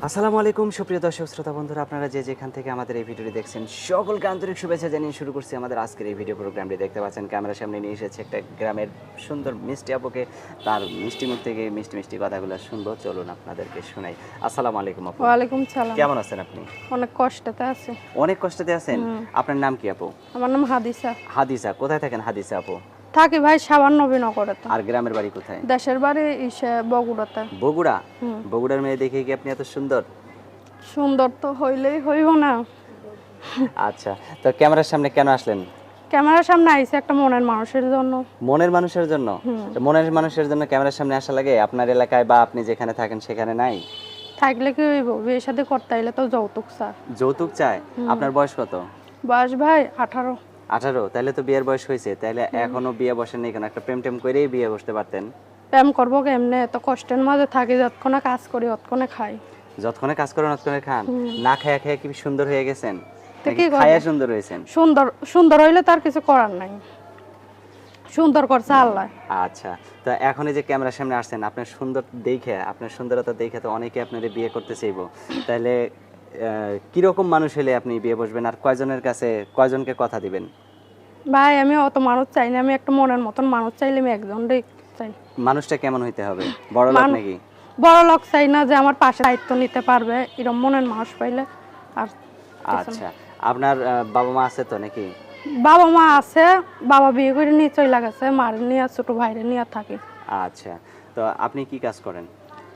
আসসালামু আলাইকুম সুপ্রিয় দর্শক শ্রোতা বন্ধুরা, আপনারা যে যেখান থেকে আমাদের এই ভিডিওটি দেখছেন সকলকে আন্তরিক শুভেচ্ছা জানিয়ে শুরু করছি আমাদের আজকের এই ভিডিও প্রোগ্রামটি। দেখতে পাচ্ছেন ক্যামেরার সামনে নিয়ে এসেছে একটা গ্রামের সুন্দর মিষ্টি আপুকে, তার মিষ্টি মুখ থেকে মিষ্টি মিষ্টি কথাগুলো শুনবো। চলুন আপনাদেরকে শোনাই। আসসালামু আলাইকুম আপু। ওয়ালাইকুম সালাম। কেমন আছেন আপনি? অনেক কষ্টতে আছে। অনেক কষ্টতে আছেন? আপনার নাম কি আপু? আমার নাম হাদিসা। হাদিসা। কোথায় থাকেন হাদিসা আপু? থাকি ভাই সাবান নবীনগরেতে। আর গ্রামের বাড়ি কোথায়? দেশের বাড়ি বগুড়াতে। বগুড়া? বগুড়ার মেয়ে দেখে কি আপনি এত সুন্দর? সুন্দর তো হইলেই হইব না। আচ্ছা, তো ক্যামেরার সামনে কেন আসলেন? ক্যামেরার সামনে আইছে একটা মনের মানুষের জন্য। মনের মানুষের জন্য? তো মনের মানুষের জন্য ক্যামেরার সামনে আসা লাগে? আপনার এলাকায় বা আপনি যেখানে থাকেন সেখানে নাই? থাকলে কি হইব? বিয়ের সাথে করতে আইলে তো যৌতুক চায়। যৌতুক চায়? আপনার বয়স কত? বয়স ভাই 18। 18? তাহলে তো বিয়ের বয়স হয়েছে, তাহলে এখনো বিয়ে বসেননি কেন? একটা প্রেম টেম করেই বিয়ে বসতে পারতেন। প্রেম করবো কেমনে? এত কষ্টের মাঝে থাকি, যতক্ষণে কাজ করি ততক্ষণে খাই। যতক্ষণে কাজ করেন ততক্ষণে খান? না খায়া খায়া কি সুন্দর হয়ে গেছেন? তো কি করব? খায়া সুন্দর হয়েছেন? সুন্দর সুন্দর হইলে তার কিছু করার নাই। সুন্দর করছে আল্লাহ। আচ্ছা, তো এখন এই যে ক্যামেরার সামনে আসছেন, আপনার সুন্দর দেখে, আপনার সুন্দরতা দেখে তো অনেকে আপনার বিয়ে করতে চাইবো। তাহলে কিরকম মানুষ হলে আপনি বিয়ে বসবেন, আর কয়জনের কাছে কয়জনকে কথা দিবেন? ভাই আমি অত মানুষ চাই না, আমি একটা মনের মতন মানুষ চাইলে আমি একজনই চাই। মানুষটা কেমন হইতে হবে? বড় লোক নাকি? বড় লোক চাই না, যে আমার পাশে দায়িত্ব নিতে পারবে এরকম মনের মানুষ পাইলে। আর আচ্ছা, আপনার বাবা মা আছে তো নাকি? বাবা মা আছে, বাবা বিয়ে করে নিয়ে চলে গেছে, মার নিয়ে ছোট ভাইরে নিয়ে থাকি। আচ্ছা, তো আপনি কি কাজ করেন?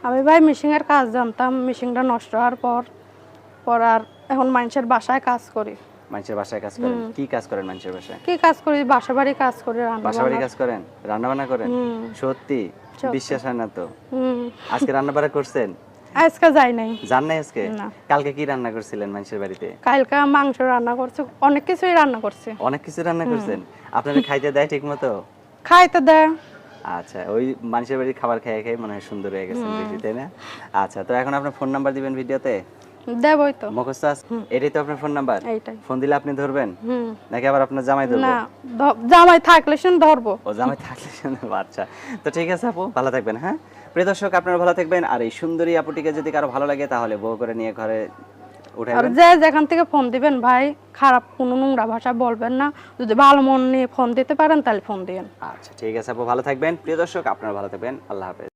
আমি ভাই মেশিনের কাজ জানতাম, মেশিনটা নষ্ট হওয়ার পর আর এখন মানুষের বাসায় কাজ করি। মানুষের বাসায় কাজ করেন? কি কাজ করেন মানুষের বাসায়? কি কাজ করি? বাসা বাড়ি কাজ করি, বাসা বাড়ি কাজ করেন, রান্না বান্না করেন? সত্যি? বিশ্বাস হয় না তো। আজকে রান্না বান্না করছেন? আজকে যাই নাই। জান নাই আজকে? না। কালকে কি রান্না করছিলেন মানুষের বাড়িতে? কালকে মাংস রান্না করছে, অনেক কিছুই রান্না করছে। অনেক কিছু রান্না করছেন? আপনারা খাইতে দেয় ঠিক মতো? খাইতে দেয়। আচ্ছা, ওই মানুষের বাড়ির খাবার খেয়ে খেয়ে মনে হয় সুন্দর হয়ে গেছেন বেশি, তাই না? আচ্ছা, তো এখন আপনার ফোন নাম্বার দিবেন ভিডিওতে? দেবই তো। মুখস্থ আছে? এটাই তো আপনার ফোন নাম্বার? এইটাই। ফোন দিলে আপনি ধরবেন নাকি আবার আপনার জামাই ধরবে? না, জামাই থাকলে শুন ধরবো। ও, জামাই থাকলে শুনবো। আচ্ছা, তো ঠিক আছে আপু, ভালো থাকবেন। হ্যাঁ প্রিয় দর্শক, আপনারা ভালো থাকবেন। আর এই সুন্দরী আপুটিকে যদি কারো ভালো লাগে তাহলে বউ করে নিয়ে ঘরে আর উঠাইবেন। যে যেখান থেকে ফোন দিবেন ভাই, খারাপ কোনো নোংরা ভাষা বলবেন না। যদি ভালো মন নিয়ে ফোন দিতে পারেন তাহলে ফোন দিবেন। আচ্ছা ঠিক আছে আপু, ভালো থাকবেন। প্রিয় দর্শক, আপনারা ভালো থাকবেন। আল্লাহ হাফেজ।